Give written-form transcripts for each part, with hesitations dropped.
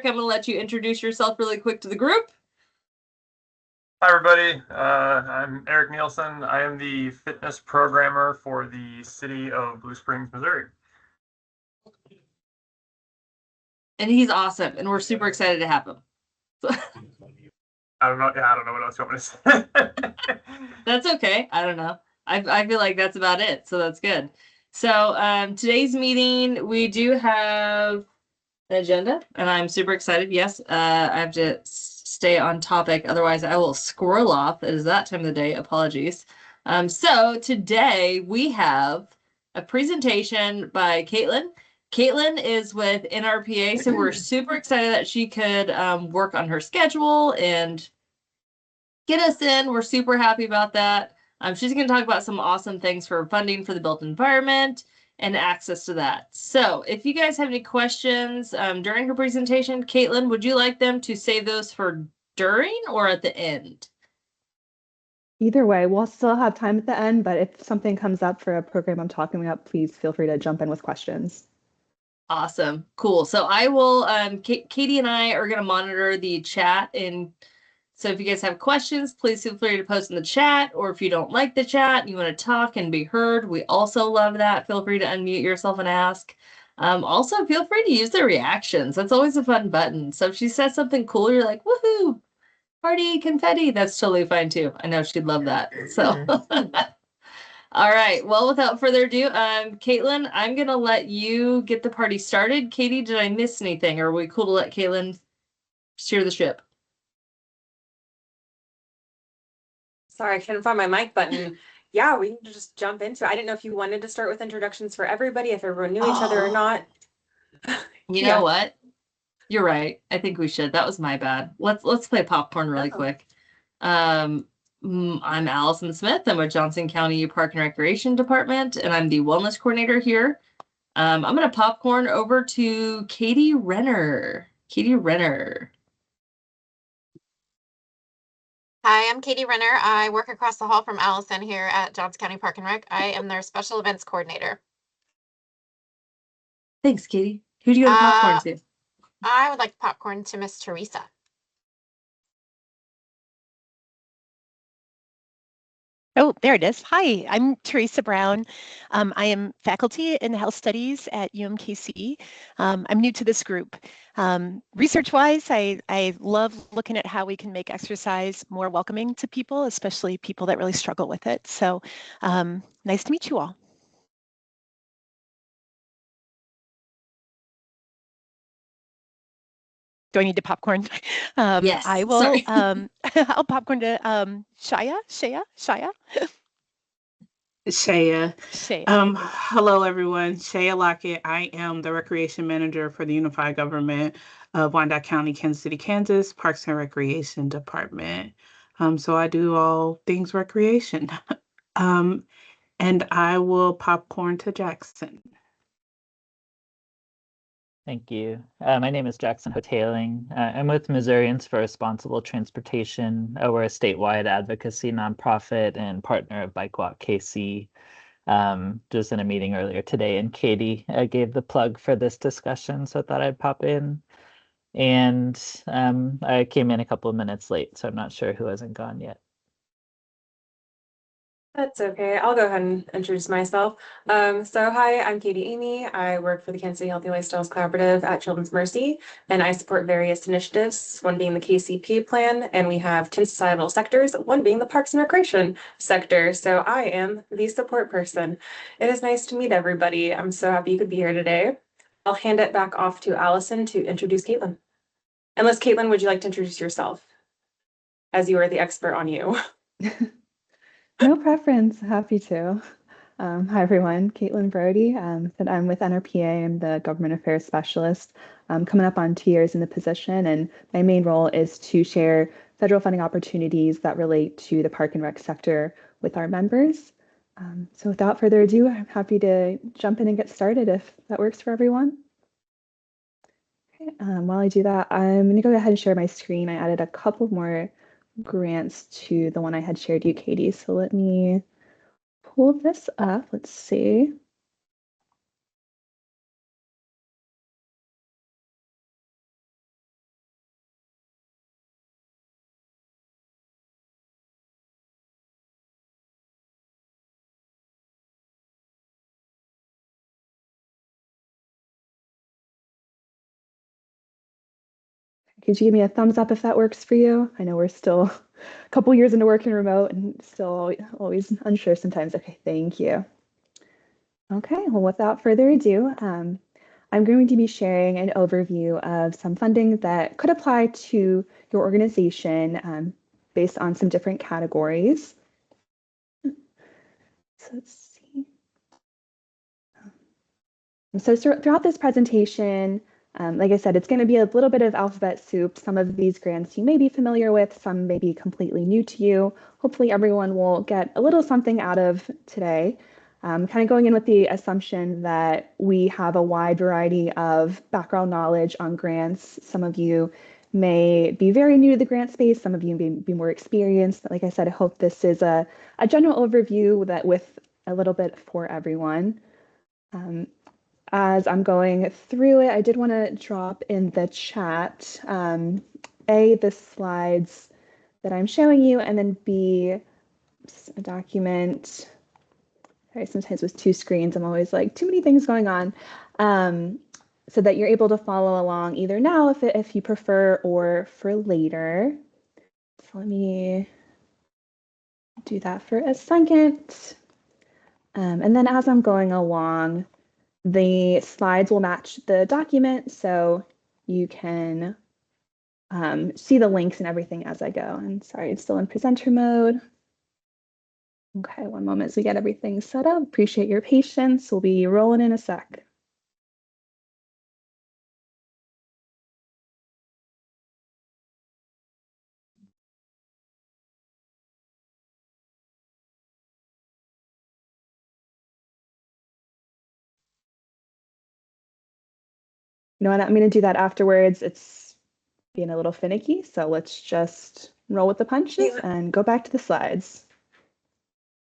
I'm going to let you introduce yourself really quick to the group. Hi, everybody. I'm Eric Nielsen. I am the fitness programmer for the city of Blue Springs, Missouri. And he's awesome, and we're super excited to have him. I don't know. Yeah, I don't know what else you want me to say. That's okay. I don't know. I feel like that's about it. So that's good. So today's meeting, we do have an agenda, and I'm super excited. Yes, I have to stay on topic. Otherwise, I will squirrel off. It is that time of the day. Apologies. So today we have a presentation by Caitlin. Caitlin is with NRPA, so we're super excited that she could work on her schedule and get us in. We're super happy about that. She's going to talk about some awesome things for funding for the built environment and access to that. So if you guys have any questions during her presentation, Caitlin, would you like them to save those for during or at the end? Either way, we'll still have time at the end, but if something comes up for a program I'm talking about, please feel free to jump in with questions. Awesome. Cool. So I will, Katie and I are going to monitor the chat. And so if you guys have questions, please feel free to post in the chat. Or if you don't like the chat and you want to talk and be heard, we also love that. Feel free to unmute yourself and ask. Also, feel free to use the reactions. That's always a fun button. So if she says something cool, you're like, woohoo, party, confetti. That's totally fine too. I know she'd love that. So. All right. Well, without further ado, Caitlin, I'm going to let you get the party started. Katie, did I miss anything? Or are we cool to let Caitlin steer the ship? Sorry, I couldn't find my mic button. Yeah, we can just jump into it. I didn't know if you wanted to start with introductions for everybody, if everyone knew each other or not. You know what? You're right. I think we should. That was my bad. Let's play popcorn really quick. I'm Allison Smith. I'm with Johnson County Park and Recreation Department, and I'm the wellness coordinator here. I'm going to popcorn over to Katie Renner. Katie Renner. Hi, I'm Katie Renner. I work across the hall from Allison here at Johnson County Park and Rec. I am their special events coordinator. Thanks, Katie. Who do you go to popcorn to? I would like popcorn to Miss Teresa. Oh, there it is. Hi, I'm Teresa Brown. I am faculty in health studies at UMKC. I'm new to this group. Research-wise, I love looking at how we can make exercise more welcoming to people, especially people that really struggle with it. So nice to meet you all. Do I need to popcorn? Yes. I will. I'll popcorn to Shaya. Hello, everyone. Shaya Lockett. I am the Recreation Manager for the Unified Government of Wyandotte County, Kansas City, Kansas, Parks and Recreation Department. So I do all things recreation. And I will popcorn to Jackson. Thank you. My name is Jackson Hotaling. I'm with Missourians for Responsible Transportation. We're a statewide advocacy nonprofit and partner of Bike Walk KC. Just in a meeting earlier today, and Katie gave the plug for this discussion, so I thought I'd pop in. And I came in a couple of minutes late, so I'm not sure who hasn't gone yet. That's okay. I'll go ahead and introduce myself. So hi, I'm Katie Amy. I work for the Kansas City Healthy Lifestyles Collaborative at Children's Mercy, and I support various initiatives, one being the KCP plan, and we have 10 societal sectors, one being the Parks and Recreation sector. So I am the support person. It is nice to meet everybody. I'm so happy you could be here today. I'll hand it back off to Allison to introduce Caitlin. Unless, Caitlin, would you like to introduce yourself, as you are the expert on you? No preference. Happy to. Hi, everyone. Caitlin Brody. And I'm with NRPA. I'm the Government Affairs Specialist. I'm coming up on 2 years in the position, and my main role is to share federal funding opportunities that relate to the park and rec sector with our members. So without further ado, I'm happy to jump in and get started if that works for everyone. Okay, while I do that, I'm going to go ahead and share my screen. I added a couple more grants to the one I had shared you, Katie. So let me pull this up. Let's see. Could you give me a thumbs up if that works for you? I know we're still a couple years into working remote and still always unsure sometimes. Okay, thank you. Okay, well, without further ado, I'm going to be sharing an overview of some funding that could apply to your organization based on some different categories. So let's see. So throughout this presentation, like I said, it's going to be a little bit of alphabet soup. Some of these grants you may be familiar with, some may be completely new to you. Hopefully everyone will get a little something out of today. Kind of going in with the assumption that we have a wide variety of background knowledge on grants. Some of you may be very new to the grant space, some of you may be more experienced. Like I said, I hope this is a general overview that with a little bit for everyone. As I'm going through it, I did want to drop in the chat, A, the slides that I'm showing you, and then B, a document. Sorry, sometimes with two screens, I'm always like, too many things going on. So that you're able to follow along either now if you prefer or for later. So let me do that for a second. And then as I'm going along, the slides will match the document, so you can see the links and everything as I go. And sorry, it's still in presenter mode. Okay, one moment as we get everything set up. Appreciate your patience. We'll be rolling in a sec. You know what, I'm going to do that afterwards. It's being a little finicky, so let's just roll with the punches and go back to the slides.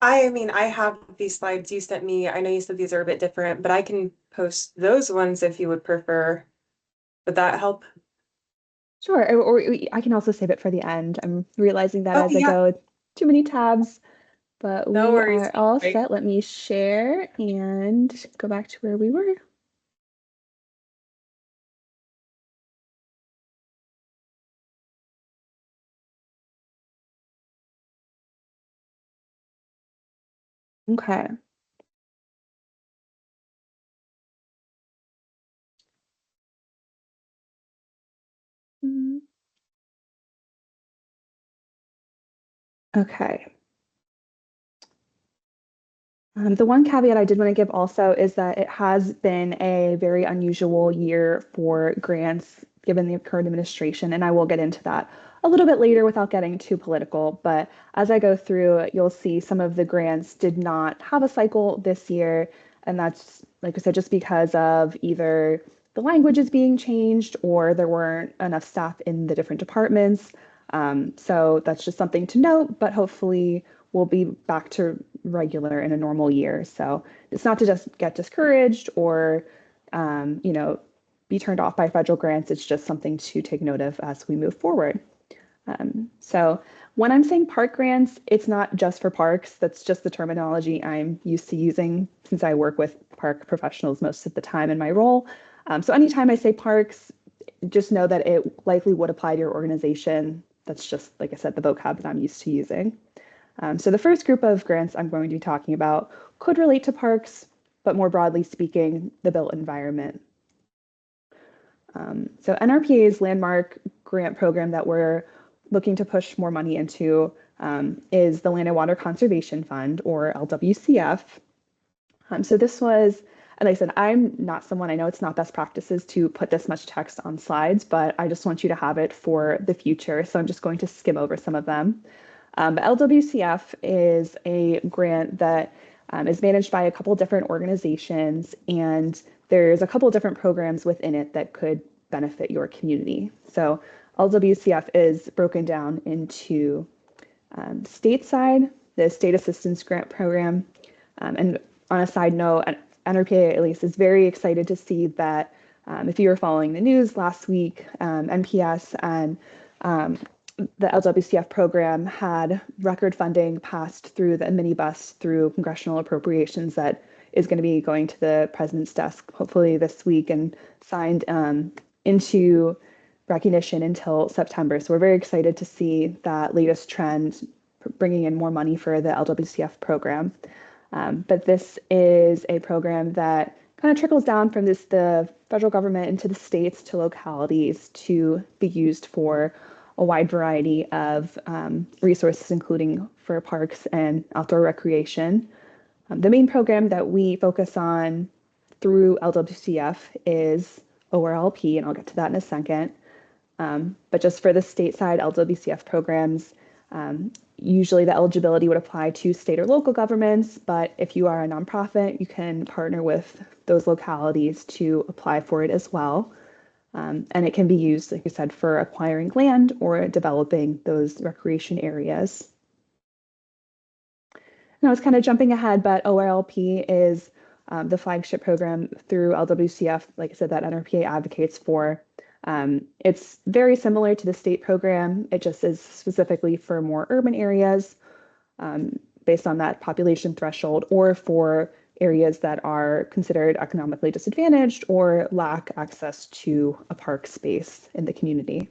I mean, I have these slides you sent me. I know you said these are a bit different, but I can post those ones if you would prefer. Would that help? Sure, or I can also save it for the end. I'm realizing that as I go, too many tabs, but we are all set. Let me share and go back to where we were. Okay. Okay. The one caveat I did want to give also is that it has been a very unusual year for grants given the current administration, and I will get into that a little bit later without getting too political. But as I go through, you'll see some of the grants did not have a cycle this year, and that's, like I said, just because of either the language is being changed or there weren't enough staff in the different departments. So that's just something to note, but hopefully we'll be back to regular in a normal year. So it's not to just get discouraged or, be turned off by federal grants. It's just something to take note of as we move forward. So when I'm saying park grants, it's not just for parks. That's just the terminology I'm used to using since I work with park professionals most of the time in my role. So anytime I say parks, just know that it likely would apply to your organization. That's just, like I said, the vocab that I'm used to using. So the first group of grants I'm going to be talking about could relate to parks, but more broadly speaking, the built environment. So NRPA's landmark grant program that we're looking to push more money into is the Land and Water Conservation Fund, or LWCF. So this was, and like I said, I'm not someone, I know it's not best practices to put this much text on slides, but I just want you to have it for the future. So I'm just going to skim over some of them. LWCF is a grant that is managed by a couple different organizations, and there's a couple different programs within it that could benefit your community. So LWCF is broken down into stateside, the State Assistance Grant Program. And on a side note, NRPA at least is very excited to see that if you were following the news last week, NPS and the LWCF program had record funding passed through the minibus through congressional appropriations that is going to be going to the president's desk hopefully this week and signed into recognition until September. So we're very excited to see that latest trend bringing in more money for the LWCF program. But this is a program that kind of trickles down from the federal government into the states to localities to be used for a wide variety of resources, including for parks and outdoor recreation. The main program that we focus on through LWCF is ORLP, and I'll get to that in a second. But just for the stateside LWCF programs, usually the eligibility would apply to state or local governments, but if you are a nonprofit, you can partner with those localities to apply for it as well. And it can be used, like I said, for acquiring land or developing those recreation areas. And I was kind of jumping ahead, but ORLP is the flagship program through LWCF, like I said, that NRPA advocates for. It's very similar to the state program. It just is specifically for more urban areas based on that population threshold, or for areas that are considered economically disadvantaged or lack access to a park space in the community.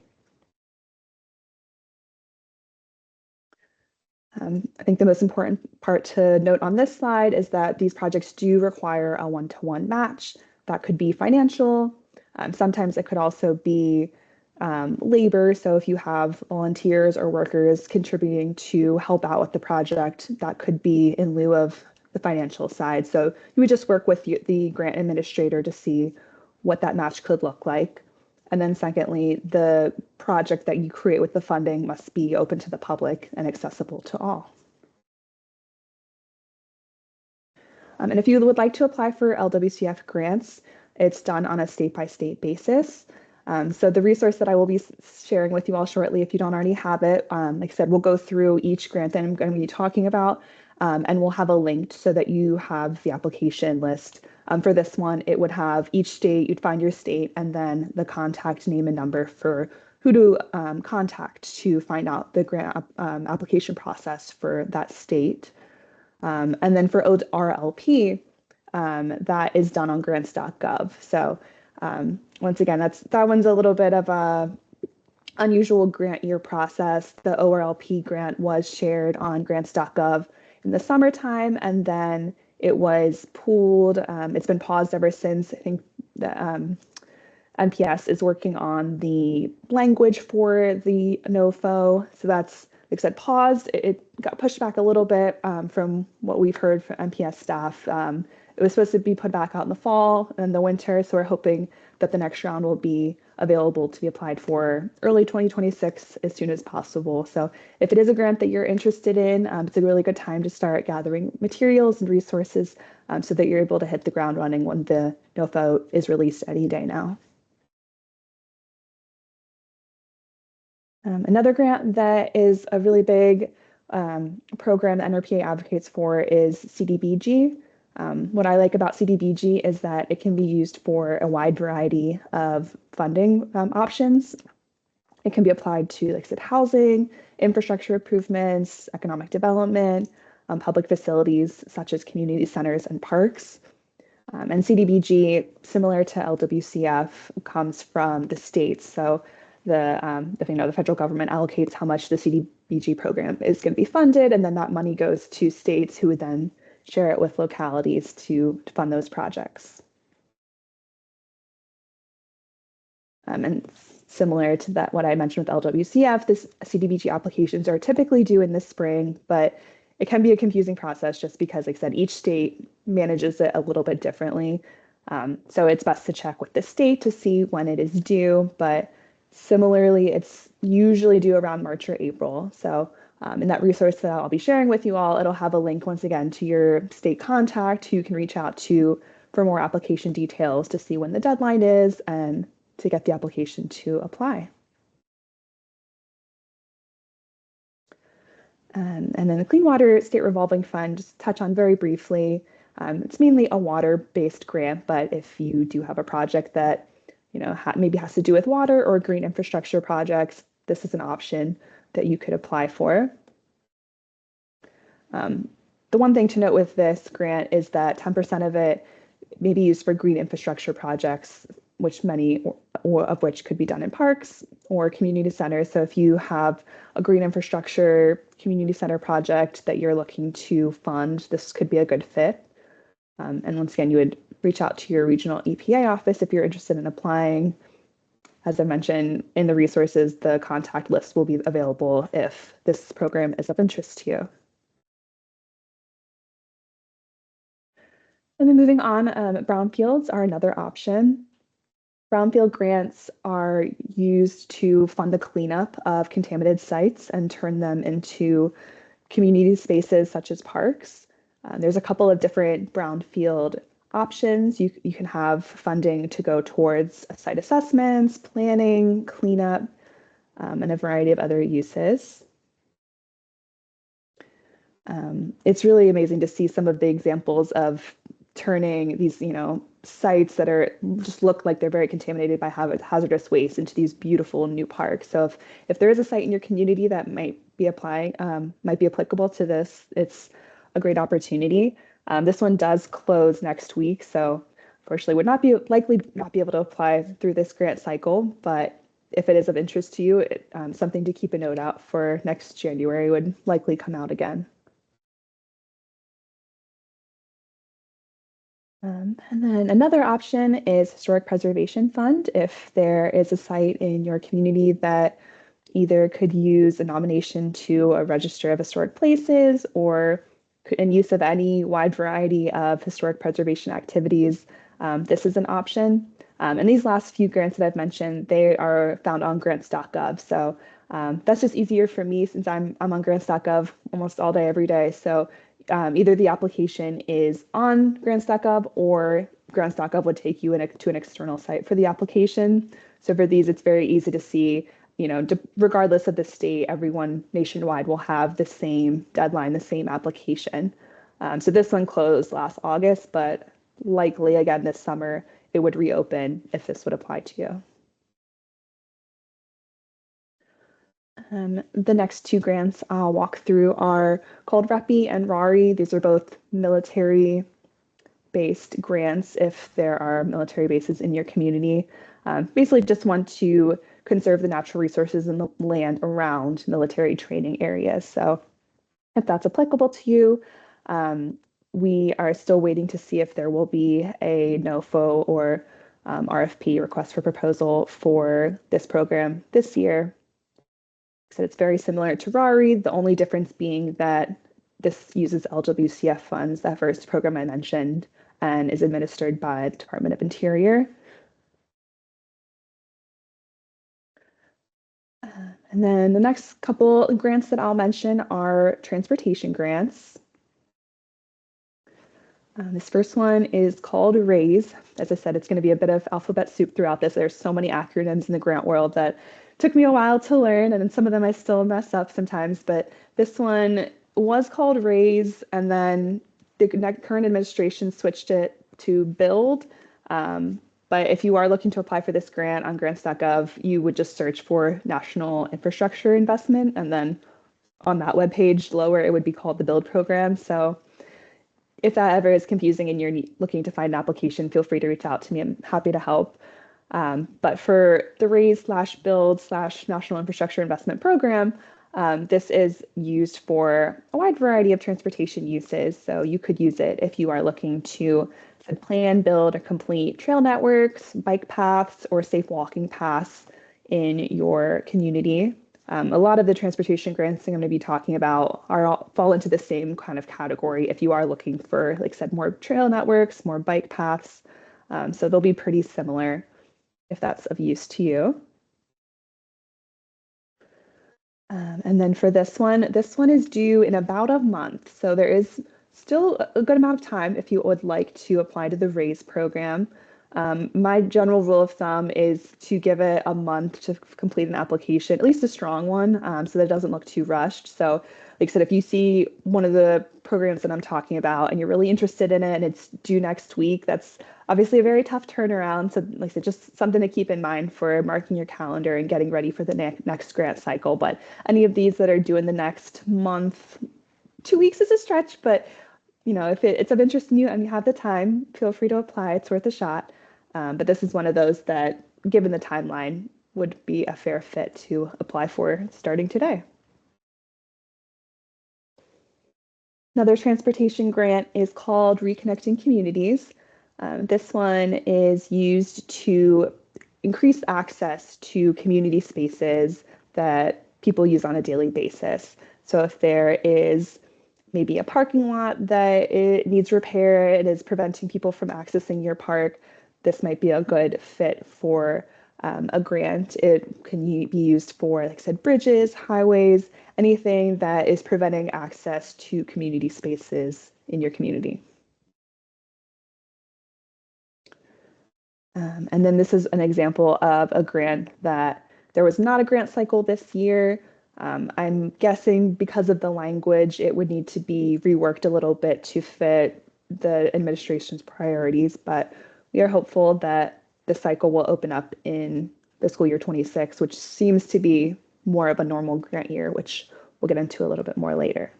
I think the most important part to note on this slide is that these projects do require a one-to-one match. That could be financial. Sometimes it could also be labor. So if you have volunteers or workers contributing to help out with the project, that could be in lieu of the financial side. So you would just work with the grant administrator to see what that match could look like. And then secondly, the project that you create with the funding must be open to the public and accessible to all. And if you would like to apply for LWCF grants, it's done on a state-by-state basis. So the resource that I will be sharing with you all shortly, if you don't already have it, like I said, we'll go through each grant that I'm going to be talking about, and we'll have a link so that you have the application list. For this one, it would have each state, you'd find your state, and then the contact name and number for who to contact to find out the grant application process for that state. And then for RLP, that is done on grants.gov. So once again, that one's a little bit of a unusual grant year process. The ORLP grant was shared on grants.gov in the summertime, and then it was pooled. It's been paused ever since. I think the NPS is working on the language for the NOFO. So that's, like I said, paused. It got pushed back a little bit from what we've heard from NPS staff. It was supposed to be put back out in the fall and the winter. So we're hoping that the next round will be available to be applied for early 2026 as soon as possible. So if it is a grant that you're interested in, it's a really good time to start gathering materials and resources so that you're able to hit the ground running when the NOFO is released any day now. Another grant that is a really big program that NRPA advocates for is CDBG. What I like about CDBG is that it can be used for a wide variety of funding options. It can be applied to, like I said, housing, infrastructure improvements, economic development, public facilities such as community centers and parks. And CDBG, similar to LWCF, comes from the states. So the federal government allocates how much the CDBG program is going to be funded, and then that money goes to states who would then share it with localities to fund those projects. And similar to that, what I mentioned with LWCF, this CDBG applications are typically due in the spring, but it can be a confusing process just because, like I said, each state manages it a little bit differently. So it's best to check with the state to see when it is due, but similarly, it's usually due around March or April. So in that resource that I'll be sharing with you all, it'll have a link once again to your state contact who you can reach out to for more application details to see when the deadline is and to get the application to apply. And then the Clean Water State Revolving Fund, just touch on very briefly. It's mainly a water-based grant, but if you do have a project that maybe has to do with water or green infrastructure projects, this is an option that you could apply for. The one thing to note with this grant is that 10% of it may be used for green infrastructure projects, which many or of which could be done in parks or community centers. So if you have a green infrastructure community center project that you're looking to fund, this could be a good fit. And once again, you would reach out to your regional EPA office if you're interested in applying. As I mentioned in the resources, the contact list will be available if this program is of interest to you. And then moving on, brownfields are another option. Brownfield grants are used to fund the cleanup of contaminated sites and turn them into community spaces such as parks. There's a couple of different brownfield options. You can have funding to go towards site assessments, planning, cleanup, and a variety of other uses. It's really amazing to see some of the examples of turning these, sites that are just look like they're very contaminated by hazardous waste into these beautiful new parks. So if there is a site in your community that might be applicable to this, it's a great opportunity. This one does close next week, so unfortunately would likely not be able to apply through this grant cycle, but if it is of interest to you, something to keep a note out for next January would likely come out again. And then another option is Historic Preservation Fund. If there is a site in your community that either could use a nomination to a register of historic places or in use of any wide variety of historic preservation activities, this is an option. And these last few grants that I've mentioned, they are found on grants.gov. So that's just easier for me since I'm on grants.gov almost all day, every day. So either the application is on grants.gov or grants.gov would take you to an external site for the application. So for these, it's very easy to see, regardless of the state, everyone nationwide will have the same deadline, the same application. So this one closed last August, but likely again this summer, it would reopen if this would apply to you. The next two grants I'll walk through are called REPI and RARI. These are both military-based grants if there are military bases in your community. Basically just want to conserve the natural resources and the land around military training areas. So if that's applicable to you, we are still waiting to see if there will be a NOFO or RFP, request for proposal, for this program this year. So it's very similar to RARI, the only difference being that this uses LWCF funds, that first program I mentioned, and is administered by the Department of Interior. And then the next couple grants that I'll mention are transportation grants. This first one is called RAISE. As I said, it's going to be a bit of alphabet soup throughout this. There's so many acronyms in the grant world that took me a while to learn, and then some of them I still mess up sometimes, but this one was called RAISE, and then the current administration switched it to BUILD. But if you are looking to apply for this grant on grants.gov, you would just search for National Infrastructure Investment, and then on that webpage lower, it would be called the BUILD program. So if that ever is confusing and you're looking to find an application, feel free to reach out to me. I'm happy to help. But for the RAISE/BUILD/National Infrastructure Investment Program, this is used for a wide variety of transportation uses. So you could use it if you are looking to plan, build, or complete trail networks, bike paths, or safe walking paths in your community. A lot of the transportation grants I'm going to be talking about fall into the same kind of category if you are looking for, like I said, more trail networks, more bike paths. So they'll be pretty similar if that's of use to you. And then for this one is due in about a month. So there is still a good amount of time if you would like to apply to the RAISE program. My general rule of thumb is to give it a month to complete an application, at least a strong one, so that it doesn't look too rushed. So like I said, if you see one of the programs that I'm talking about and you're really interested in it and it's due next week, that's obviously a very tough turnaround. So like I said, just something to keep in mind for marking your calendar and getting ready for the next grant cycle. But any of these that are due in the next month, 2 weeks is a stretch, but if it's of interest in you and you have the time, feel free to apply. It's worth a shot. But this is one of those that given the timeline, would be a fair fit to apply for starting today. Another transportation grant is called Reconnecting Communities. This one is used to increase access to community spaces that people use on a daily basis. So if there is maybe a parking lot that it needs repair, it is preventing people from accessing your park, this might be a good fit for a grant. It can be used for, like I said, bridges, highways, anything that is preventing access to community spaces in your community. And then this is an example of a grant that there was not a grant cycle this year. I'm guessing because of the language, it would need to be reworked a little bit to fit the administration's priorities, but we are hopeful that the cycle will open up in fiscal year 26, which seems to be more of a normal grant year, which we'll get into a little bit more later.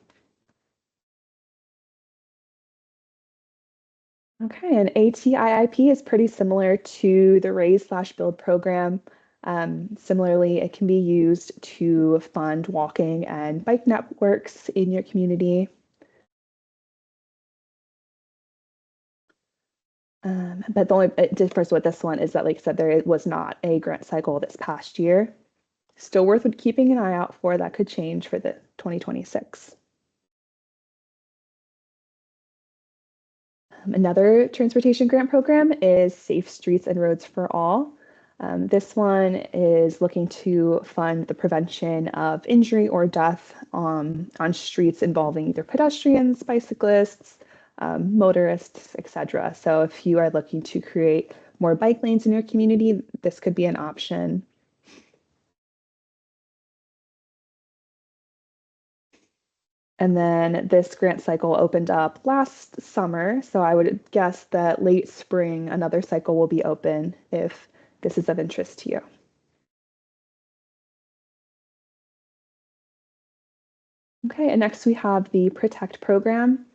Okay, and ATIIP is pretty similar to the Raise/Build program. Similarly, it can be used to fund walking and bike networks in your community. But the only difference with this one is that, like I said, there was not a grant cycle this past year. Still worth keeping an eye out for. That could change for the 2026. Another transportation grant program is Safe Streets and Roads for All. This one is looking to fund the prevention of injury or death on streets involving either pedestrians, bicyclists, motorists, etc. So if you are looking to create more bike lanes in your community, this could be an option. And then this grant cycle opened up last summer, so I would guess that late spring, another cycle will be open if this is of interest to you. Okay, and next we have the Protect program.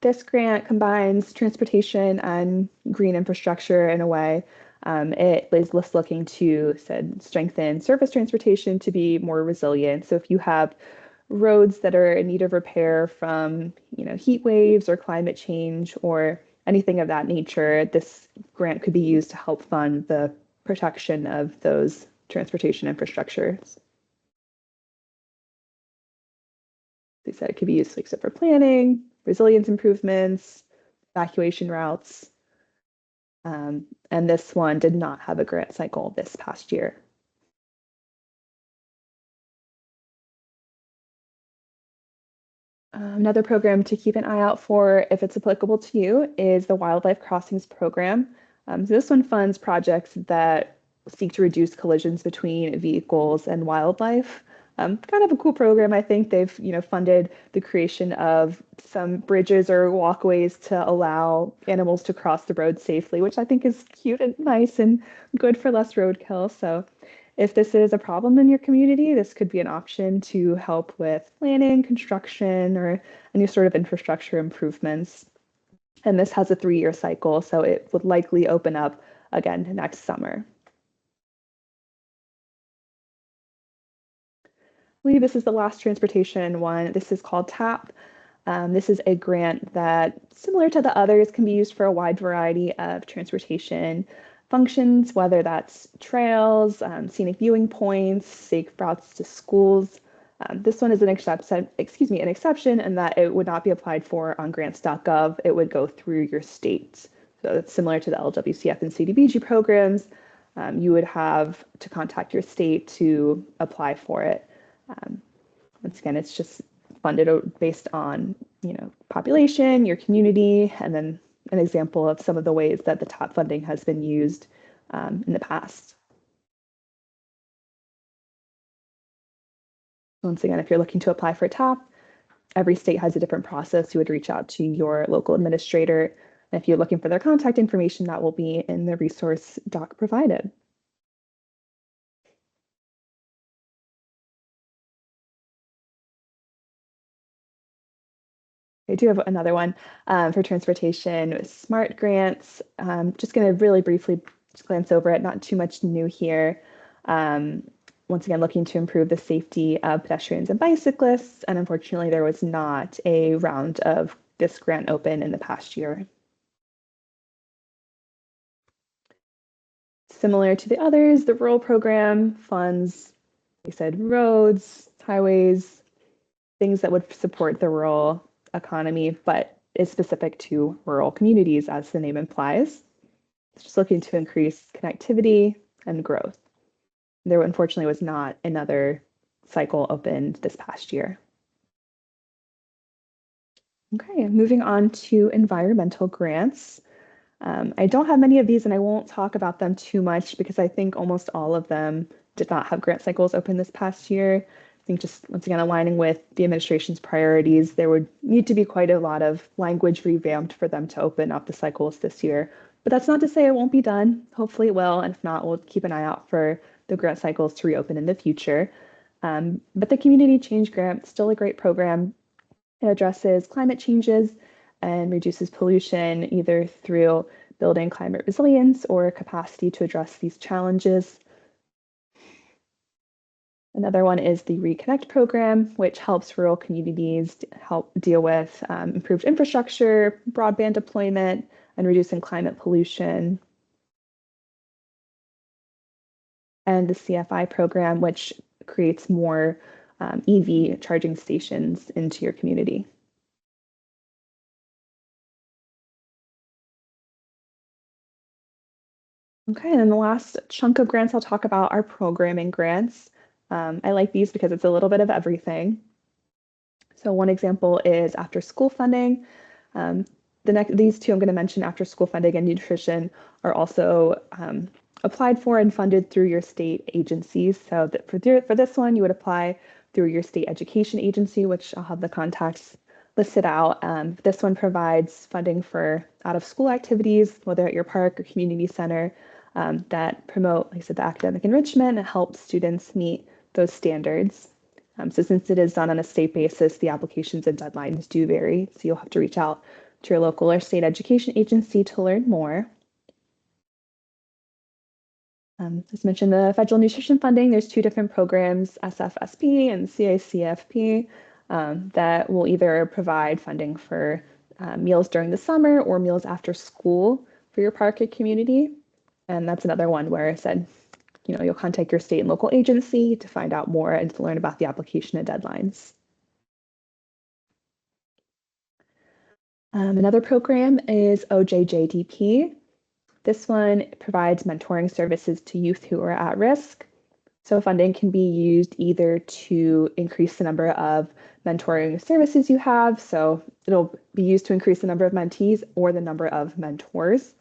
This grant combines transportation and green infrastructure in a way. It is looking to strengthen surface transportation to be more resilient. So if you have roads that are in need of repair from heat waves or climate change or anything of that nature, this grant could be used to help fund the protection of those transportation infrastructures. They said it could be used like for planning, resilience improvements, evacuation routes. And this one did not have a grant cycle this past year. Another program to keep an eye out for, if it's applicable to you, is the Wildlife Crossings program. So this one funds projects that seek to reduce collisions between vehicles and wildlife. Kind of a cool program. I think they've funded the creation of some bridges or walkways to allow animals to cross the road safely, which I think is cute and nice and good for less roadkill. So if this is a problem in your community, this could be an option to help with planning, construction, or any sort of infrastructure improvements. And this has a 3-year cycle, so it would likely open up again next summer. I believe this is the last transportation one. This is called TAP. This is a grant that, similar to the others, can be used for a wide variety of transportation functions, whether that's trails, scenic viewing points, safe routes to schools. This one is an exception in that it would not be applied for on grants.gov. It would go through your state. So it's similar to the LWCF and CDBG programs. You would have to contact your state to apply for it. Once again, it's just funded based on population, your community, and then an example of some of the ways that the TAP funding has been used in the past. Once again, if you're looking to apply for TAP, every state has a different process. You would reach out to your local administrator. And if you're looking for their contact information, that will be in the resource doc provided. I do have another one for transportation, SMART grants. Just going to really briefly just glance over it, not too much new here. Once again, looking to improve the safety of pedestrians and bicyclists. And unfortunately, there was not a round of this grant open in the past year. Similar to the others, the rural program funds, like I said, roads, highways, things that would support the rural economy, but is specific to rural communities, as the name implies. It's just looking to increase connectivity and growth. There unfortunately was not another cycle opened this past year. Okay, moving on to environmental grants. I don't have many of these and I won't talk about them too much because I think almost all of them did not have grant cycles open this past year. I think just once again, aligning with the administration's priorities, there would need to be quite a lot of language revamped for them to open up the cycles this year. But that's not to say it won't be done. Hopefully it will. And if not, we'll keep an eye out for the grant cycles to reopen in the future. But the Community Change Grant is still a great program. It addresses climate changes and reduces pollution either through building climate resilience or capacity to address these challenges. Another one is the Reconnect program, which helps rural communities help deal with improved infrastructure, broadband deployment, and reducing climate pollution. And the CFI program, which creates more EV charging stations into your community. Okay, and then the last chunk of grants I'll talk about are programming grants. I like these because it's a little bit of everything. So one example is after school funding. These two I'm going to mention, after school funding and nutrition, are also applied for and funded through your state agencies. So that for this one, you would apply through your state education agency, which I'll have the contacts listed out. This one provides funding for out-of-school activities, whether at your park or community center, that promote, like I said, the academic enrichment and help students meet those standards. So since it is done on a state basis, the applications and deadlines do vary. So you'll have to reach out to your local or state education agency to learn more. As mentioned, the federal nutrition funding, there's two different programs, SFSP and CACFP, that will either provide funding for meals during the summer or meals after school for your park or community. And that's another one where I said, you'll contact your state and local agency to find out more and to learn about the application and deadlines. Another program is OJJDP. This one provides mentoring services to youth who are at risk. So funding can be used either to increase the number of mentoring services you have. So it'll be used to increase the number of mentees or the number of mentors.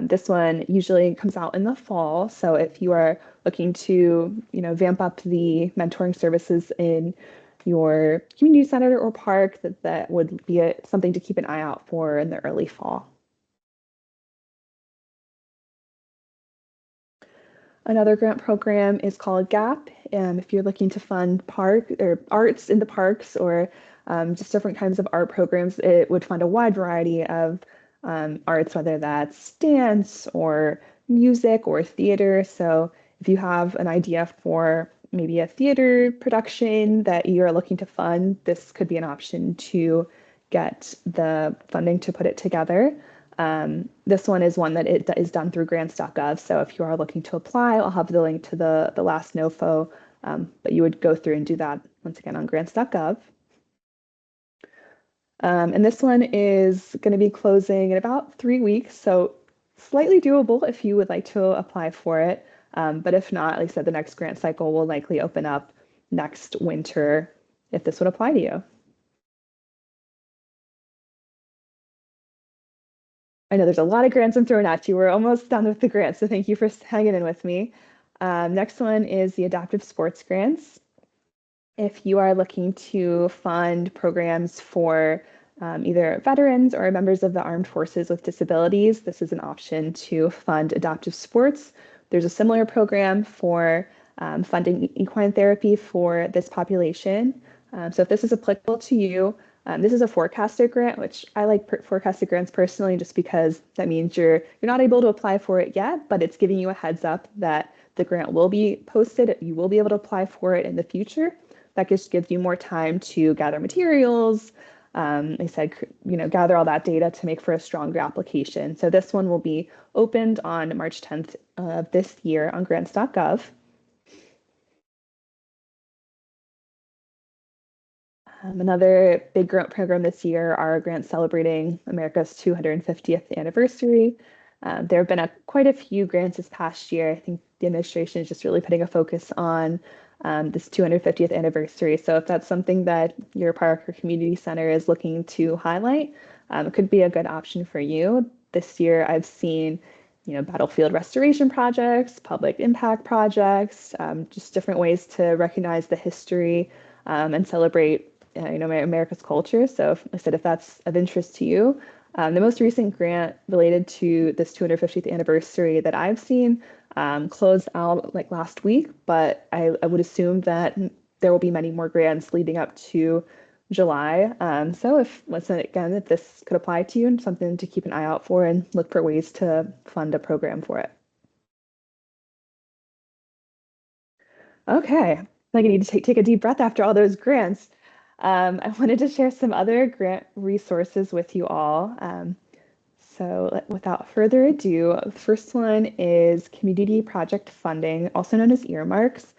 This one usually comes out in the fall. So if you are looking to, vamp up the mentoring services in your community center or park, that would be something to keep an eye out for in the early fall. Another grant program is called GAP. If you're looking to fund park or arts in the parks or just different kinds of art programs, it would fund a wide variety of arts, whether that's dance or music or theater. So if you have an idea for maybe a theater production that you're looking to fund, this could be an option to get the funding to put it together. This one is one that it is done through grants.gov. So if you are looking to apply, I'll have the link to the last NOFO, but you would go through and do that once again on grants.gov. And this one is going to be closing in about 3 weeks, so slightly doable if you would like to apply for it. But if not, like I said, the next grant cycle will likely open up next winter if this would apply to you. I know there's a lot of grants I'm throwing at you. We're almost done with the grants, so thank you for hanging in with me. Next one is the adaptive sports grants. If you are looking to fund programs for either veterans or members of the armed forces with disabilities, this is an option to fund adaptive sports. There's a similar program for funding equine therapy for this population. So if this is applicable to you, This is a forecasted grant, which I like forecasted grants personally, just because that means you're not able to apply for it yet, but it's giving you a heads up that the grant will be posted. You will be able to apply for it in the future. That just gives you more time to gather materials. Like I said, gather all that data to make for a stronger application. So this one will be opened on March 10th of this year on grants.gov. Another big grant program this year are grants celebrating America's 250th anniversary. There have been quite a few grants this past year. I think the administration is just really putting a focus on this 250th anniversary. So if that's something that your park or community center is looking to highlight, it could be a good option for you. This year I've seen battlefield restoration projects, public impact projects, just different ways to recognize the history and celebrate America's culture. So like I said, if that's of interest to you, the most recent grant related to this 250th anniversary that I've seen closed out like last week, but I would assume that there will be many more grants leading up to July. So if this could apply to you and something to keep an eye out for and look for ways to fund a program for it. Okay, I need to take a deep breath after all those grants. I wanted to share some other grant resources with you all. So without further ado, the first one is community project funding, also known as earmarks.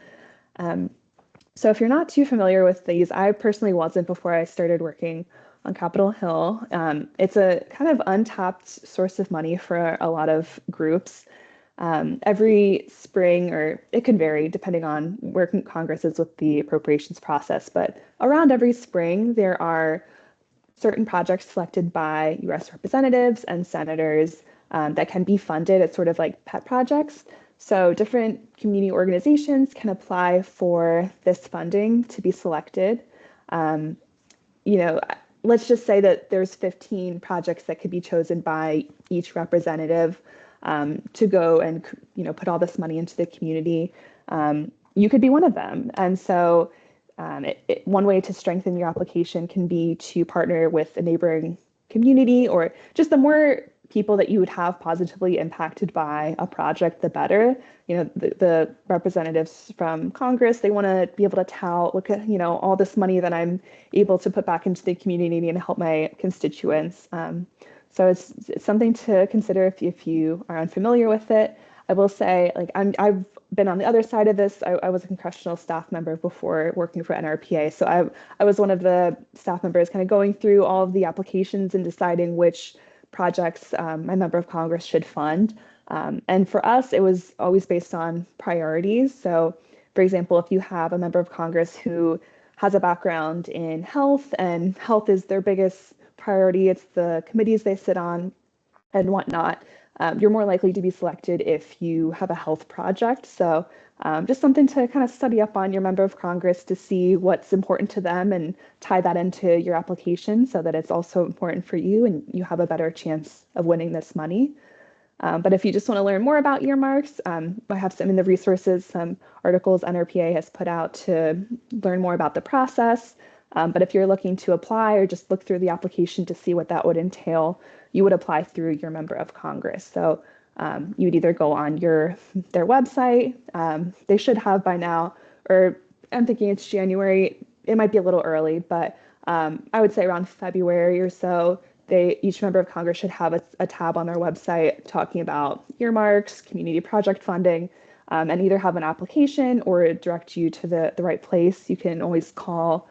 So if you're not too familiar with these, I personally wasn't before I started working on Capitol Hill. It's a kind of untapped source of money for a lot of groups. Every spring, or it can vary depending on where Congress is with the appropriations process, but around every spring, there are certain projects selected by US representatives and senators that can be funded. It's sort of like pet projects. So different community organizations can apply for this funding to be selected. Let's just say that there's 15 projects that could be chosen by each representative to go and put all this money into the community. You could be one of them. And so one way to strengthen your application can be to partner with a neighboring community, or just the more people that you would have positively impacted by a project, the better. The representatives from Congress, they want to be able to tout, look at, all this money that I'm able to put back into the community and help my constituents. So it's something to consider if you are unfamiliar with it. I will say, I've been on the other side of this. I was a congressional staff member before working for NRPA. So I was one of the staff members kind of going through all of the applications and deciding which projects my member of Congress should fund. And for us, it was always based on priorities. So for example, if you have a member of Congress who has a background in health, and health is their biggest priority, it's the committees they sit on and whatnot, you're more likely to be selected if you have a health project. So just something to kind of study up on your member of Congress to see what's important to them and tie that into your application so that it's also important for you and you have a better chance of winning this money. But if you just want to learn more about earmarks, I have some in the resources, some articles NRPA has put out to learn more about the process. But if you're looking to apply or just look through the application to see what that would entail, you would apply through your member of Congress. So you would either go on their website. They should have by now, or I'm thinking it's January. It might be a little early, but I would say around February or so, each member of Congress should have a tab on their website talking about earmarks, community project funding, and either have an application or direct you to the right place. You can always call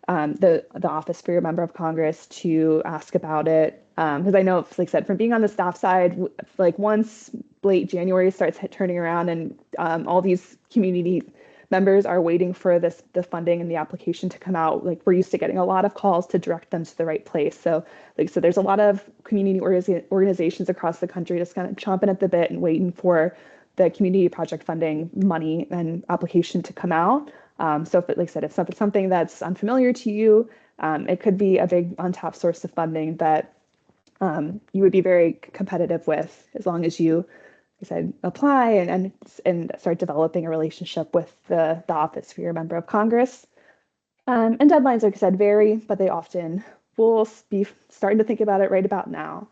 the office for your member of Congress to ask about it. Because I know, like I said, from being on the staff side, like once late January starts turning around and all these community members are waiting for the funding and the application to come out, like we're used to getting a lot of calls to direct them to the right place. So there's a lot of community organizations across the country just kind of chomping at the bit and waiting for the community project funding money and application to come out. So if, like I said, if it's something that's unfamiliar to you, it could be a big untapped source of funding that you would be very competitive with as long as you, like I said, apply and start developing a relationship with the office for your member of Congress. And deadlines, like I said, vary, but they often we'll be starting to think about it right about now.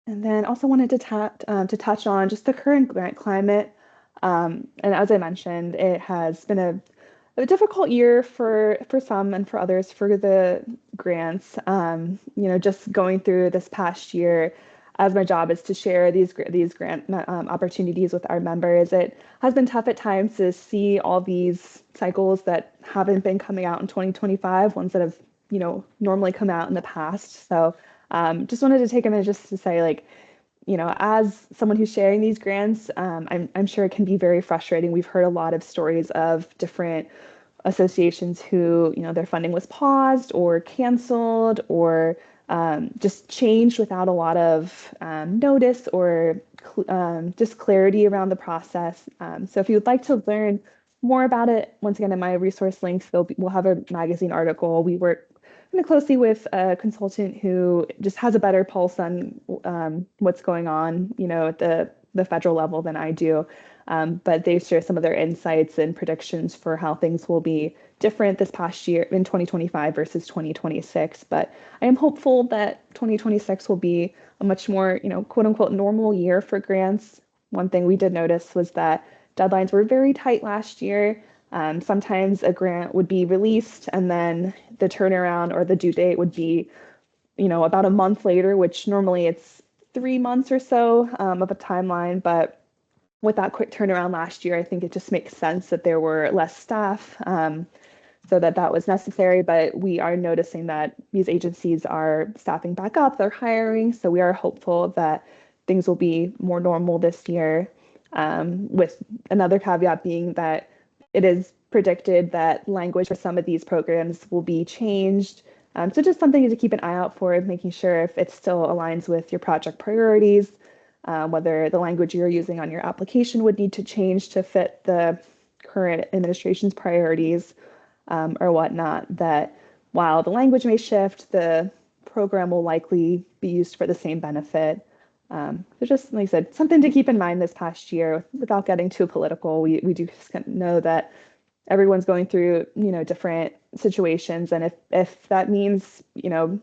And then also wanted to touch on just the current grant climate. And as I mentioned, it has been a difficult year for some and for others for the grants. Just going through this past year, as my job is to share these grant opportunities with our members, it has been tough at times to see all these cycles that haven't been coming out in 2025, ones that have normally come out in the past. So just wanted to take a minute just to say, like, as someone who's sharing these grants, I'm sure it can be very frustrating. We've heard a lot of stories of different associations who, their funding was paused or canceled or just changed without a lot of notice or just clarity around the process. So if you would like to learn more about it, once again, in my resource links, we'll have a magazine article. We work kind of closely with a consultant who just has a better pulse on what's going on, at the federal level than I do. But they share some of their insights and predictions for how things will be different this past year in 2025 versus 2026. But I am hopeful that 2026 will be a much more, quote unquote, normal year for grants. One thing we did notice was that deadlines were very tight last year. Sometimes a grant would be released and then the turnaround or the due date would be, about a month later, which normally it's 3 months or so of a timeline. But with that quick turnaround last year, I think it just makes sense that there were less staff, so that was necessary. But we are noticing that these agencies are staffing back up, they're hiring. So we are hopeful that things will be more normal this year, with another caveat being that it is predicted that language for some of these programs will be changed. So just something to keep an eye out for, making sure if it still aligns with your project priorities, whether the language you're using on your application would need to change to fit the current administration's priorities, or whatnot, that while the language may shift, the program will likely be used for the same benefit. So just like I said, something to keep in mind this past year without getting too political. We do just know that everyone's going through, different situations. And if that means,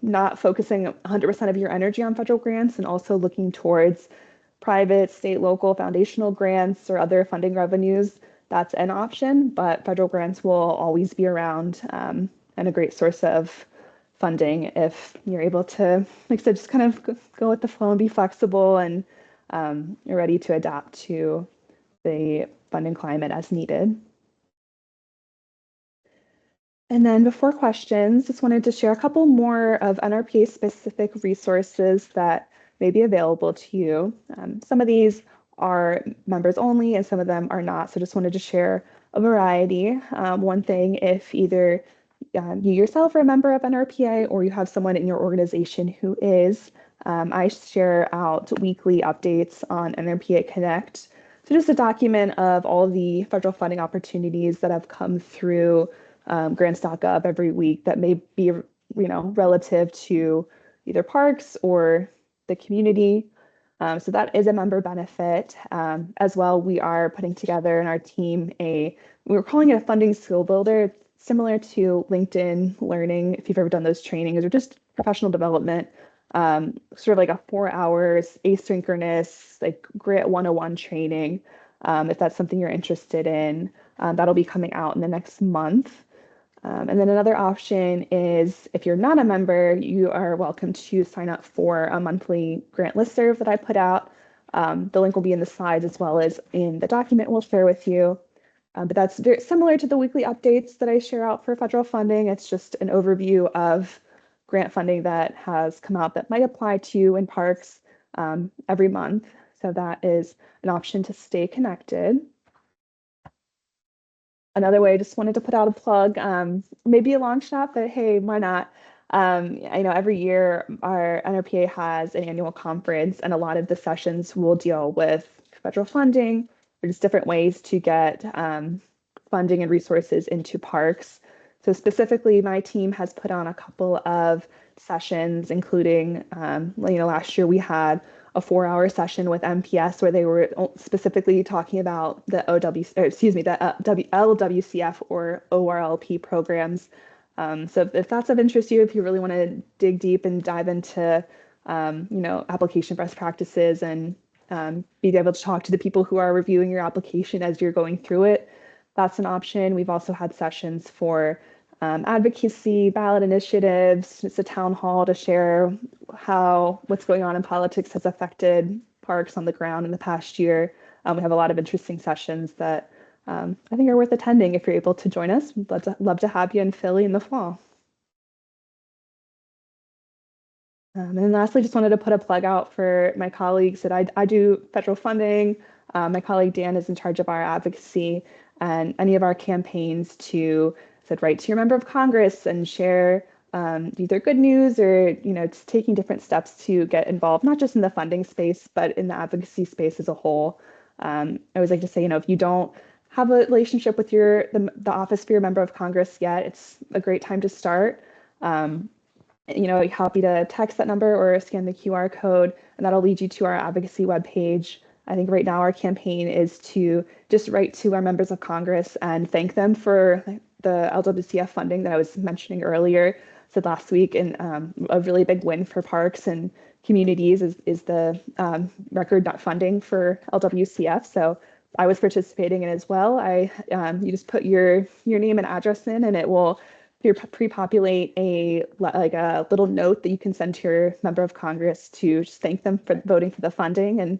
not focusing 100% of your energy on federal grants and also looking towards private, state, local, foundational grants or other funding revenues, that's an option. But federal grants will always be around, and a great source of funding if you're able to, like I said, just kind of go with the flow and be flexible and you're ready to adapt to the funding climate as needed. And then before questions, just wanted to share a couple more of NRPA specific resources that may be available to you. Some of these are members only and some of them are not. So just wanted to share a variety. One thing, if either you yourself are a member of NRPA or you have someone in your organization who is, I share out weekly updates on NRPA Connect. So just a document of all the federal funding opportunities that have come through grants.gov every week that may be, relative to either parks or the community. So that is a member benefit. As well, we are putting together in our team we're calling it a funding skill builder. It's similar to LinkedIn Learning, if you've ever done those trainings, or just professional development, sort of like a 4 hours asynchronous, like Grant 101 training. If that's something you're interested in, that'll be coming out in the next month. And then another option is if you're not a member, you are welcome to sign up for a monthly grant listserv that I put out. The link will be in the slides as well as in the document we'll share with you. But that's very similar to the weekly updates that I share out for federal funding. It's just an overview of grant funding that has come out that might apply to you in parks every month. So that is an option to stay connected. Another way, I just wanted to put out a plug, maybe a long shot, but hey, why not? I know every year our NRPA has an annual conference and a lot of the sessions will deal with federal funding or just different ways to get funding and resources into parks. So specifically, my team has put on a couple of sessions, including, last year we had a 4-hour session with MPS where they were specifically talking about the LWCF or ORLP programs. So if that's of interest to you, if you really want to dig deep and dive into, application best practices and be able to talk to the people who are reviewing your application as you're going through it, that's an option. We've also had sessions for advocacy, ballot initiatives. It's a town hall to share how what's going on in politics has affected parks on the ground in the past year. We have a lot of interesting sessions that I think are worth attending if you're able to join us. We'd love to have you in Philly in the fall. And then lastly, just wanted to put a plug out for my colleagues that I do federal funding. My colleague Dan is in charge of our advocacy and any of our campaigns to write to your member of Congress and share either good news or just taking different steps to get involved, not just in the funding space, but in the advocacy space as a whole. I always like to say, if you don't have a relationship with the office for your member of Congress yet, it's a great time to start. Happy to text that number or scan the QR code, and that'll lead you to our advocacy webpage. I think right now our campaign is to just write to our members of Congress and thank them for the LWCF funding that I was mentioning earlier, said last week, and a really big win for parks and communities is the record funding for LWCF. So I was participating in as well. You just put your name and address in, and it will pre-populate a little note that you can send to your member of Congress to just thank them for voting for the funding. And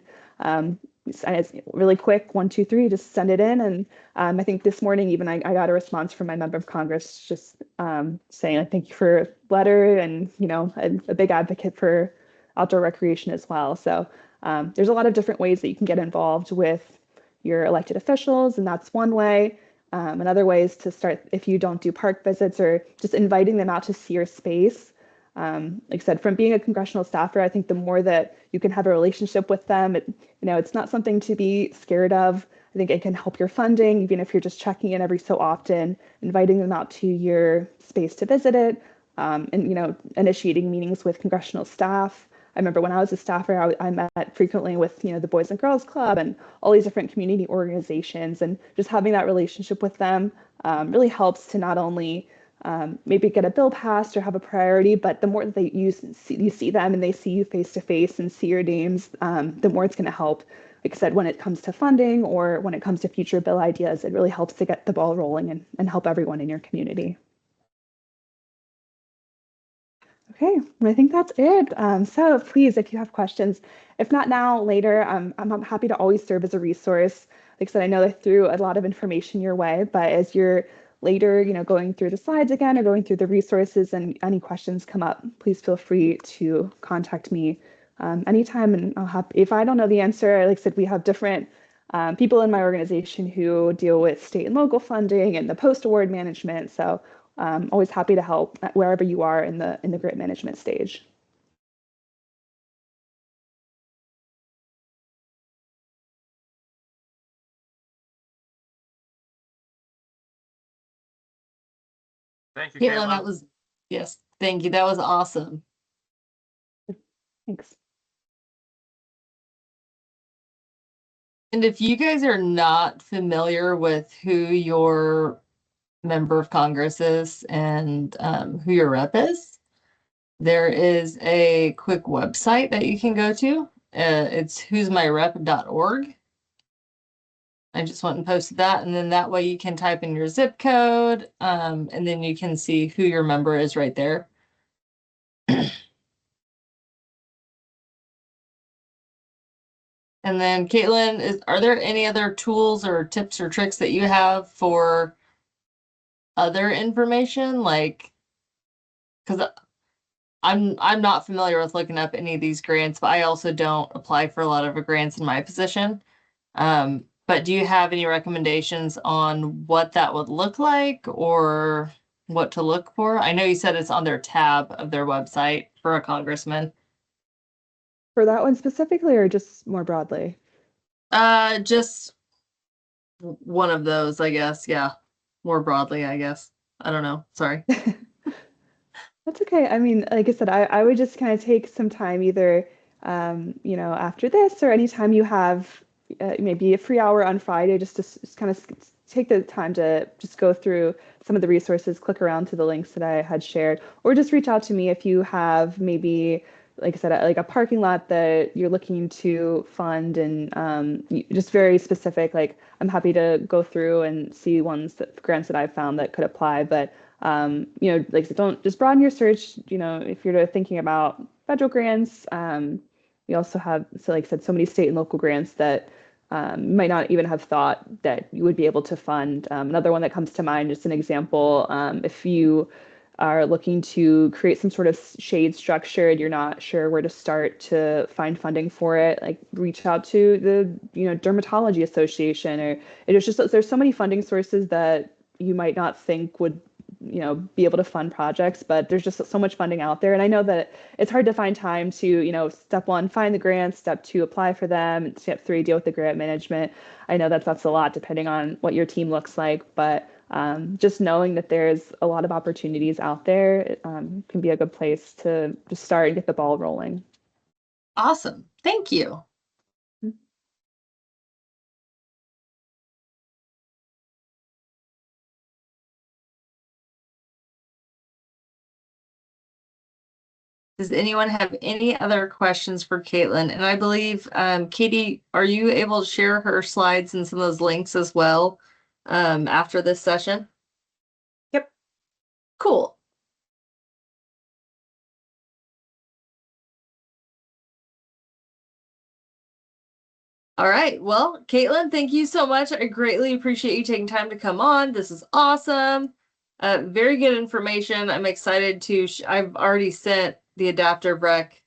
it's really quick, 1, 2, 3, just send it in. And I think this morning even I got a response from my member of Congress just saying thank you for a letter, and a big advocate for outdoor recreation as well. So there's a lot of different ways that you can get involved with your elected officials, and that's one way. Another way is to start, if you don't do park visits, or just inviting them out to see your space. Like I said, from being a congressional staffer, I think the more that you can have a relationship with them, it's not something to be scared of. I think it can help your funding, even if you're just checking in every so often, inviting them out to your space to visit it, and initiating meetings with congressional staff. I remember when I was a staffer, I met frequently with the Boys and Girls Club and all these different community organizations, and just having that relationship with them really helps to not only maybe get a bill passed or have a priority, but the more that you see them and they see you face to face and see your names, the more it's going to help. Like I said, when it comes to funding or when it comes to future bill ideas, it really helps to get the ball rolling and help everyone in your community. Okay, I think that's it. So please, if you have questions, if not now, later, I'm happy to always serve as a resource. Like I said, I know I threw a lot of information your way, but as you're later, going through the slides again or going through the resources and any questions come up, please feel free to contact me anytime. And if I don't know the answer, like I said, we have different people in my organization who deal with state and local funding and the post-award management. So always happy to help wherever you are in the grant management stage. Thank you, Caitlin, Caitlin. yes, thank you. That was awesome. Thanks. And if you guys are not familiar with who your member of Congress is and who your rep is, there is a quick website that you can go to. It's who'smyrep.org. I just went and posted that, and then that way you can type in your zip code, and then you can see who your member is right there. And then Caitlin, are there any other tools or tips or tricks that you have for other information? Like, because I'm not familiar with looking up any of these grants, but I also don't apply for a lot of grants in my position. But do you have any recommendations on what that would look like or what to look for? I know you said it's on their tab of their website for a congressman. For that one specifically, or just more broadly? Just one of those, I guess. Yeah, more broadly, I guess. I don't know. Sorry. That's okay. I mean, like I said, I would just kind of take some time either after this or anytime you have maybe a free hour on Friday, just to kind of take the time to just go through some of the resources, click around to the links that I had shared, or just reach out to me if you have maybe, like I said, like a parking lot that you're looking to fund and just very specific. Like I'm happy to go through and see grants that I've found that could apply. But like I said, don't just broaden your search. If you're thinking about federal grants, we also have, like I said, so many state and local grants that you might not even have thought that you would be able to fund. Another one that comes to mind, just an example, if you are looking to create some sort of shade structure and you're not sure where to start to find funding for it, like reach out to the Dermatology Association, or there's so many funding sources that you might not think would be able to fund projects, but there's just so much funding out there. And I know that it's hard to find time to, step 1, find the grants, step 2, apply for them, and step 3, deal with the grant management. I know that's a lot depending on what your team looks like, but just knowing that there's a lot of opportunities out there can be a good place to just start and get the ball rolling. Awesome. Thank you. Does anyone have any other questions for Caitlin? And I believe, Katie, are you able to share her slides and some of those links as well after this session? Yep. Cool. All right. Well, Caitlin, thank you so much. I greatly appreciate you taking time to come on. This is awesome. Very good information. I'm excited to, I've already sent the Adaptive Rec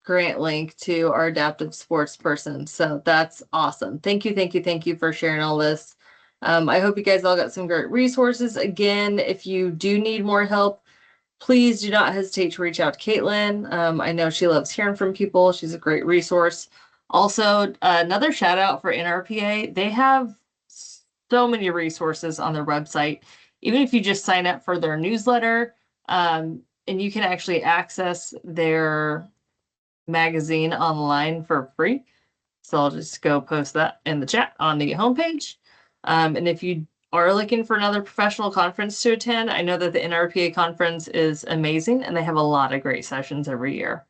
grant link to our adaptive sports person. So that's awesome. Thank you, thank you, thank you for sharing all this. I hope you guys all got some great resources. Again, if you do need more help, please do not hesitate to reach out to Caitlin. I know she loves hearing from people. She's a great resource. Also, another shout out for NRPA. They have so many resources on their website. Even if you just sign up for their newsletter, and you can actually access their magazine online for free. So I'll just go post that in the chat on the homepage. And if you are looking for another professional conference to attend, I know that the NRPA conference is amazing and they have a lot of great sessions every year.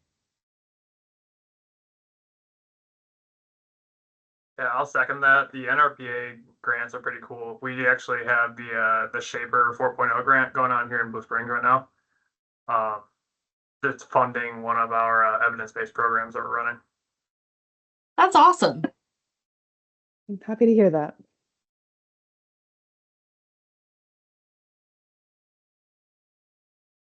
Yeah, I'll second that. The NRPA grants are pretty cool. We actually have the Shaper 4.0 grant going on here in Blue Springs right now. It's funding one of our evidence-based programs that we're running. That's awesome. I'm happy to hear that.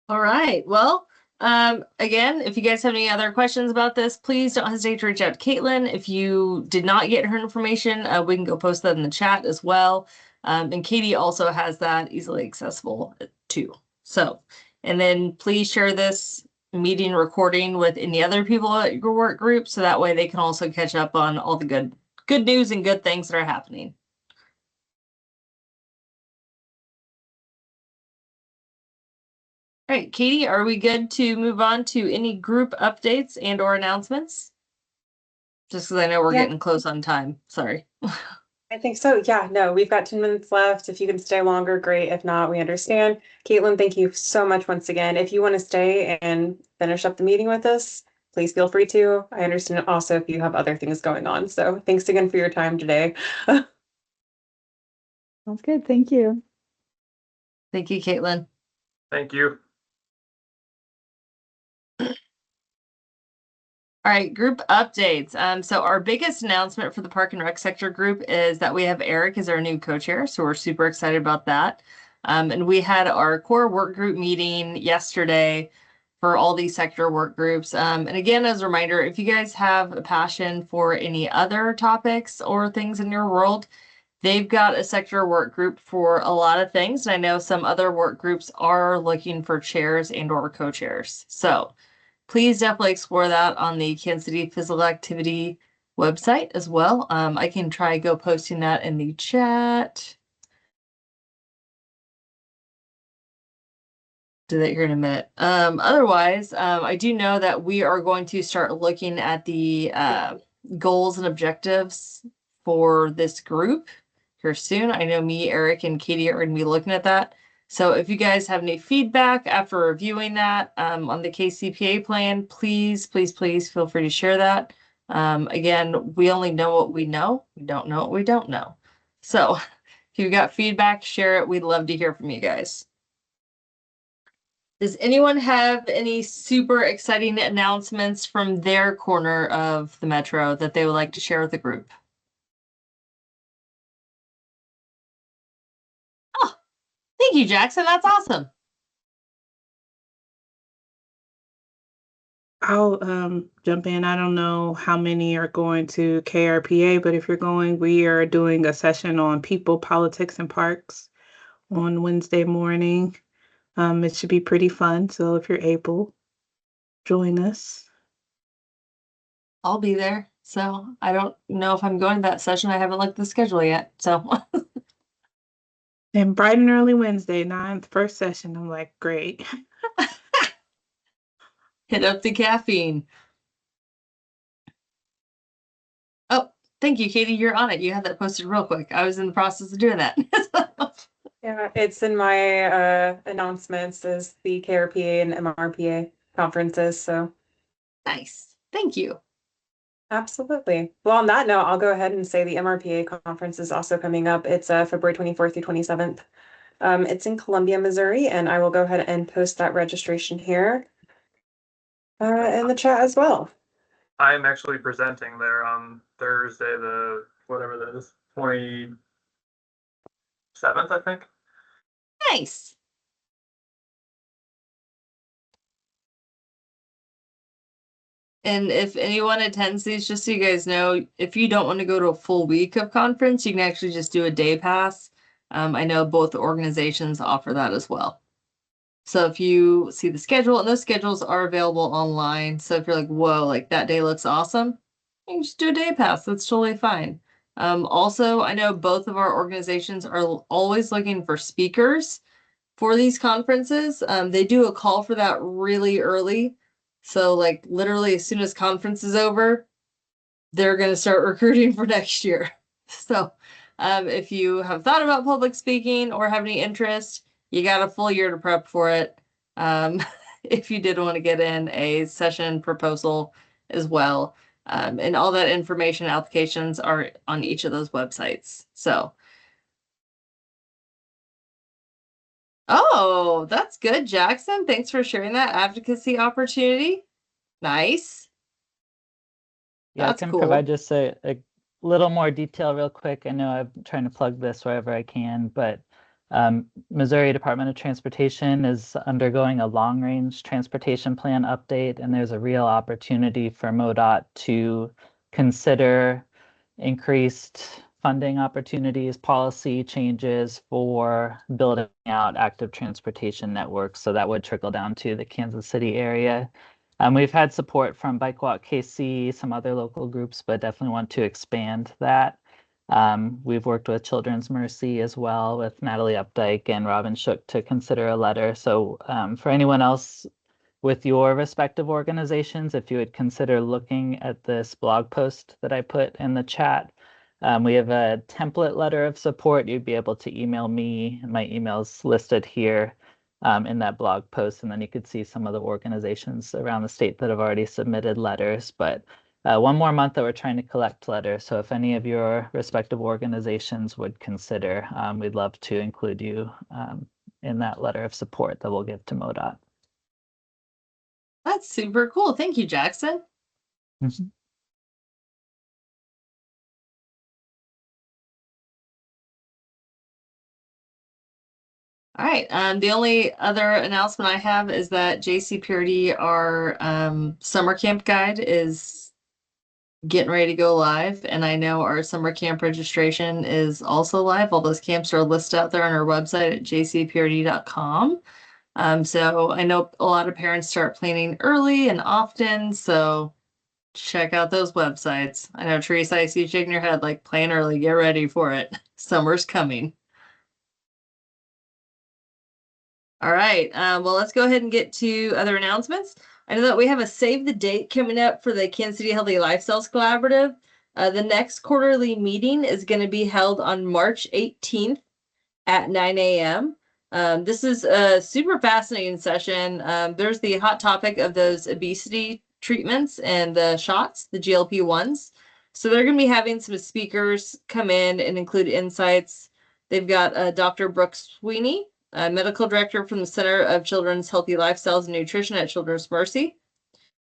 All right. Well, again, if you guys have any other questions about this, please don't hesitate to reach out to Caitlin. If you did not get her information, we can go post that in the chat as well. And Katie also has that easily accessible too. So, and then please share this meeting recording with any other people at your work group, so that way they can also catch up on all the good news and good things that are happening. All right, Katie, are we good to move on to any group updates and or announcements? Just because I know we're getting close on time. Sorry. I think so. Yeah, no, we've got 10 minutes left. If you can stay longer, great. If not, we understand. Caitlin, thank you so much once again. If you want to stay and finish up the meeting with us, please feel free to. I understand also if you have other things going on. So thanks again for your time today. Sounds good. Thank you. Thank you, Caitlin. Thank you. All right, group updates. So our biggest announcement for the Park and Rec sector group is that we have Eric as our new co-chair. So we're super excited about that. And we had our core work group meeting yesterday for all these sector work groups. And again, as a reminder, if you guys have a passion for any other topics or things in your world, they've got a sector work group for a lot of things. And I know some other work groups are looking for chairs and or co-chairs. So please definitely explore that on the Kansas City Physical Activity website as well. I can try go posting that in the chat. do that here in a minute. Otherwise, I do know that we are going to start looking at the goals and objectives for this group here soon. I know me, Eric, and Katie are going to be looking at that. So if you guys have any feedback after reviewing that on the KCPA plan, please, please, please feel free to share that. Again, we only know what we know. We don't know what we don't know. So if you've got feedback, share it. We'd love to hear from you guys. Does anyone have any super exciting announcements from their corner of the metro that they would like to share with the group? Oh, thank you, Jackson. That's awesome. I'll jump in. I don't know how many are going to KRPA, but if you're going, we are doing a session on people, politics, and parks on Wednesday morning. It should be pretty fun. So if you're able, join us. I'll be there. So I don't know if I'm going to that session. I haven't looked at the schedule yet. So And bright and early Wednesday, 9th, first session. I'm like, great. hit up the caffeine. Oh, thank you, Katie. You're on it. You had that posted real quick. I was in the process of doing that. Yeah, it's in my announcements as the KRPA and MRPA conferences. So Nice. Thank you. absolutely. Well, on that note, I'll go ahead and say the MRPA conference is also coming up. It's February 24th through 27th. It's in Columbia, Missouri, and I will go ahead and post that registration here in the chat as well. I'm actually presenting there on Thursday, the whatever that is, 27th, I think. Nice. And if anyone attends these, just so you guys know, if you don't want to go to a full week of conference, you can actually just do a day pass. I know both organizations offer that as well. So if you see the schedule, and those schedules are available online. So if you're like, whoa, like that day looks awesome, you can just do a day pass. That's totally fine. Also, I know both of our organizations are always looking for speakers for these conferences. They do a call for that really early. So like literally as soon as conference is over, they're going to start recruiting for next year. So if you have thought about public speaking or have any interest, you got a full year to prep for it. If you did want to get in a session proposal as well. And all that information applications are on each of those websites. So. Oh, that's good, Jackson. Thanks for sharing that advocacy opportunity. Nice. Yeah, That's I can cool. provide just a little more detail real quick. I know I'm trying to plug this wherever I can, but Missouri Department of Transportation is undergoing a long-range transportation plan update, and there's a real opportunity for MoDOT to consider increased funding opportunities, policy changes for building out active transportation networks. So that would trickle down to the Kansas City area. We've had support from Bike Walk KC, some other local groups, but definitely want to expand that. We've worked with Children's Mercy as well, with Natalie Updike and Robin Shook to consider a letter. So for anyone else with your respective organizations, if you would consider looking at this blog post that I put in the chat, we have a template letter of support. You'd be able to email me. My email's listed here in that blog post, and then you could see some of the organizations around the state that have already submitted letters. But one more month that we're trying to collect letters. So if any of your respective organizations would consider, we'd love to include you in that letter of support that we'll give to MoDOT. That's super cool. Thank you, Jackson. Mm-hmm. All right. The only other announcement I have is that JCPRD, our summer camp guide, is getting ready to go live. And I know our summer camp registration is also live. All those camps are listed out there on our website at jcprd.com. So I know a lot of parents start planning early and often. So check out those websites. I know, Teresa, I see you shaking your head like plan early. Get ready for it. Summer's coming. All right. Well, let's go ahead and get to other announcements. I know that we have a save the date coming up for the Kansas City Healthy Lifestyles Collaborative. The next quarterly meeting is going to be held on March 18th at 9 a.m. This is a super fascinating session. There's the hot topic of those obesity treatments and the shots, the GLP-1s. So they're going to be having some speakers come in and include insights. They've got Dr. Brooks Sweeney, medical director from the Center of Children's Healthy Lifestyles and Nutrition at Children's Mercy.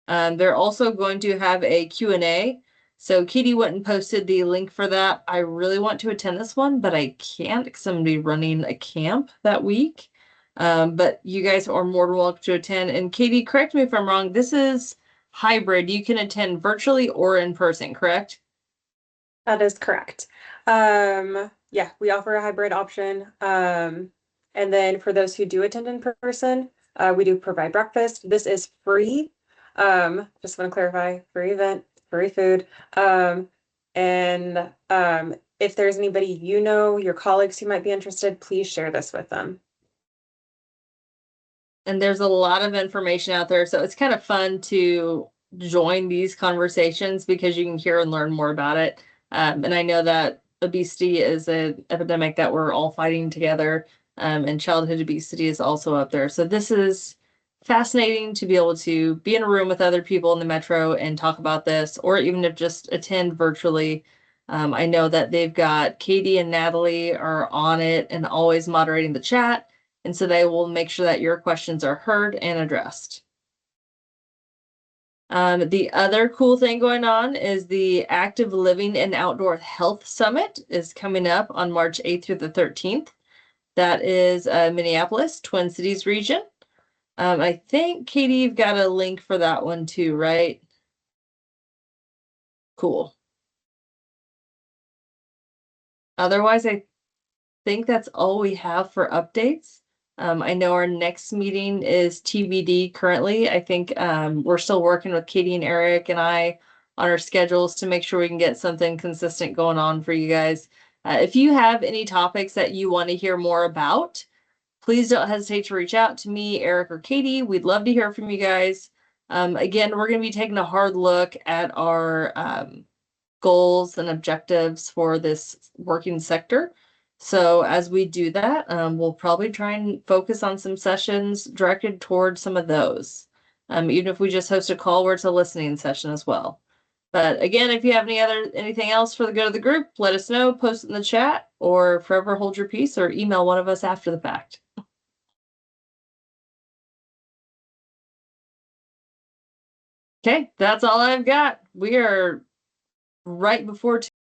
They're also going to have a Q&A. So Katie went and posted the link for that. I really want to attend this one, but I can't because I'm going to be running a camp that week. But you guys are more than welcome to attend. And Katie, correct me if I'm wrong, this is hybrid. You can attend virtually or in person, correct? That is correct. Yeah, we offer a hybrid option. And then for those who do attend in person, we do provide breakfast. This is free. Just want to clarify, free event, free food. If there's anybody you know, your colleagues who might be interested, please share this with them. And there's a lot of information out there. So it's kind of fun to join these conversations because you can hear and learn more about it. And I know that obesity is an epidemic that we're all fighting together. And childhood obesity is also up there. So this is fascinating to be able to be in a room with other people in the metro and talk about this, or even if just attend virtually. I know that they've got Katie and Natalie are on it and always moderating the chat. And so they will make sure that your questions are heard and addressed. The other cool thing going on is the Active Living and Outdoor Health Summit is coming up on March 8th through the 13th. That is Minneapolis, Twin Cities region. I think, Katie, you've got a link for that one too, right? Cool. Otherwise, I think that's all we have for updates. I know our next meeting is TBD currently. I think we're still working with Katie and Eric and I on our schedules to make sure we can get something consistent going on for you guys. If you have any topics that you want to hear more about, please don't hesitate to reach out to me, Eric, or Katie. We'd love to hear from you guys. Again, we're going to be taking a hard look at our goals and objectives for this working sector. So as we do that, we'll probably try and focus on some sessions directed towards some of those, even if we just host a call where it's a listening session as well. But again, if you have anything else for the good of the group, let us know, post it in the chat, or forever hold your peace, or email one of us after the fact. Okay, that's all I've got. We are right before